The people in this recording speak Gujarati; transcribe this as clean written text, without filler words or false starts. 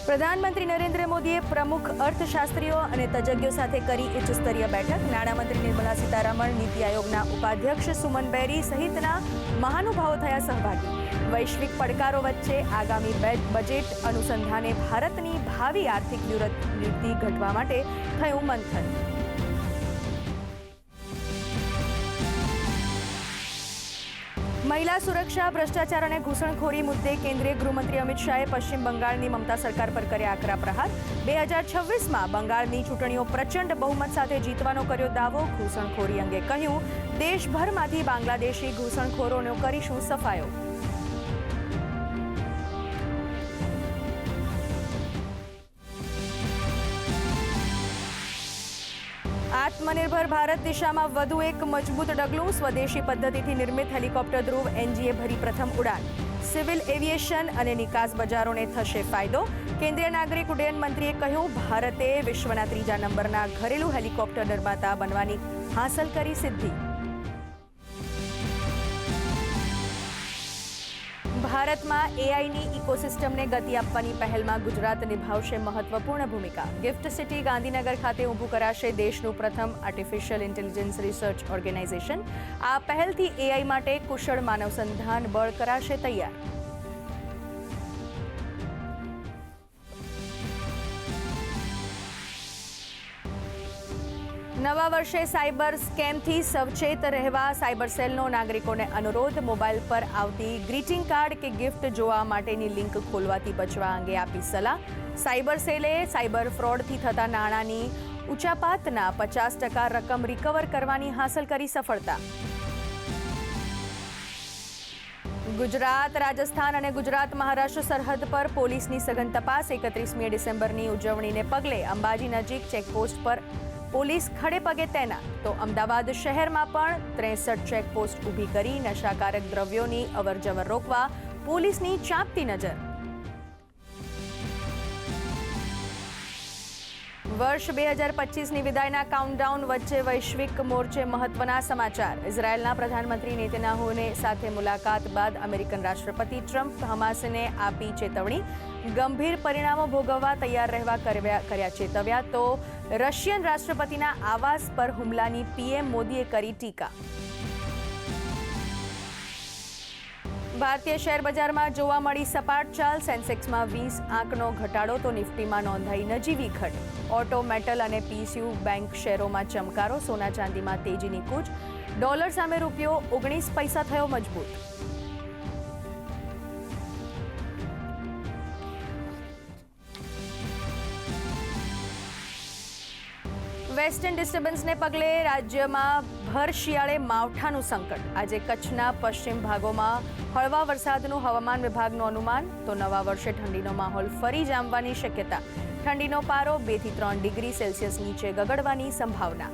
પ્રધાનમંત્રી નરેન્દ્ર મોદીએ પ્રમુખ અર્થશાસ્ત્રીઓ અને તજજ્ઞો સાથે કરી ઉચ્ચ સ્તરીય બેઠક। નાણામંત્રી નિર્મલા સીતારમણ, નીતિ આયોગના ઉપાધ્યક્ષ સુમન બેરી સહિતના મહાનુભાવો થયા સહભાગી। વૈશ્વિક પડકારો વચ્ચે આગામી બજેટ અનુસંધાને ભારતની ભાવિ આર્થિક વૃદ્ધિ ઘટવા માટે થયું મંથન। મહિલા સુરક્ષા, ભ્રષ્ટાચાર અને ઘૂસણખોરી મુદ્દે કેન્દ્રીય ગૃહમંત્રી અમિત શાહે પશ્ચિમ બંગાળની મમતા સરકાર પર કર્યા આકરા પ્રહાર। 2026માં બંગાળની ચૂંટણીઓ પ્રચંડ બહુમત સાથે જીતવાનો કર્યો દાવો। ઘૂસણખોરી અંગે કહ્યું, દેશભરમાંથી બાંગ્લાદેશી ઘૂસણખોરોનો કરીશું સફાયો। આત્મનિર્ભર ભારત દિશામાં વધુ એક મજબૂત ડગલું। સ્વદેશી પદ્ધતિથી નિર્મિત હેલિકોપ્ટર ધ્રુવ એનજીએ ભરી પ્રથમ ઉડાન। સિવિલ એવિએશન અને નિકાસ બજારોને થશે ફાયદો। કેન્દ્રીય નાગરિક ઉડ્ડયન મંત્રીએ કહ્યું, ભારતે વિશ્વના 3જા નંબરના ઘરેલું હેલિકોપ્ટર નિર્માતા બનવાની હાંસલ કરી સિદ્ધિ। ભારતમાં એઆઈની ઇકોસિસ્ટમને ગતિ આપવાની પહેલમાં ગુજરાત નિભાવશે મહત્વપૂર્ણ ભૂમિકા। ગિફ્ટ સિટી ગાંધીનગર ખાતે ઊભું કરાશે દેશનું પ્રથમ આર્ટિફિશિયલ ઇન્ટેલિજન્સ રિસર્ચ ઓર્ગેનાઇઝેશન। આ પહેલથી એઆઈ માટે કુશળ માનવ સંધાન બળ કરાશે તૈયાર। નવા વર્ષે સાયબર સ્કેમથી સચેત રહેવા સાયબર સેલનો નાગરિકોને અનુરોધ। મોબાઈલ પર આવતી ગ્રીટિંગ કાર્ડ કે ગિફ્ટ જોવા માટેની લિંક ખોલવાથી બચવા અંગે આપી સલાહ। સાયબર સેલે સાયબર ફ્રોડથી થતા નાણાંની ઉચાપાતના 50% રકમ રિકવર કરવાની હાંસલ કરી સફળતા। ગુજરાત, રાજસ્થાન અને ગુજરાત મહારાષ્ટ્ર સરહદ પર પોલીસની સઘન તપાસ। 31મી ડિસેમ્બરની ઉજવણીને પગલે અંબાજી નજીક ચેકપોસ્ટ પર પોલીસ ખડે પગે તૈનાત। તો અમદાવાદ શહેરમાં પણ 63 ચેકપોસ્ટ ઊભી કરી નશાકારક દ્રવ્યોની અવરજવર રોકવા પોલીસની ચાંપતી નજર। વર્ષ 2025ની વિદાયના કાઉન્ટડાઉન વચ્ચે વૈશ્વિક મોરચે મહત્વના સમાચાર। ઇઝરાયેલના પ્રધાનમંત્રી નેતન્યાહુની સાથે મુલાકાત બાદ અમેરિકન રાષ્ટ્રપતિ ટ્રમ્પ હમાસને આપી ચેતવણી। ગંભીર પરિણામો ભોગવવા તૈયાર રહેવા કર્યા ચેતવ્યા। તો રશિયન રાષ્ટ્રપતિના આવાસ પર હુમલાની પીએમ મોદીએ કરી ટીકા। ભારતીય શેર બજારમાં જોવા મળી સપાટ ચાલ। સેન્સેક્સમાં 20 આંકનો ઘટાડો તો નિફ્ટીમાં નોંધાઈ નજીવી ઘટ। ઓટો, મેટલ અને પીએસયુ બેંક શેરોમાં ચમકારો। સોના ચાંદીમાં તેજીની કૂચ। ડોલર સામે રૂપિયો 19 પૈસા થયો મજબૂત। વેસ્ટર્ન ડિસ્ટર્બન્સને પગલે રાજ્યમાં ભર શિયાળે માવઠાનું સંકટ। આજે કચ્છના પશ્ચિમ ભાગોમાં હળવા વરસાદનું હવામાન વિભાગનું અનુમાન। તો નવા વર્ષે ઠંડીનો માહોલ ફરી જામવાની શક્યતા। ઠંડીનો પારો 2 થી 3 ડિગ્રી સેલ્સિયસ નીચે ગગડવાની સંભાવના।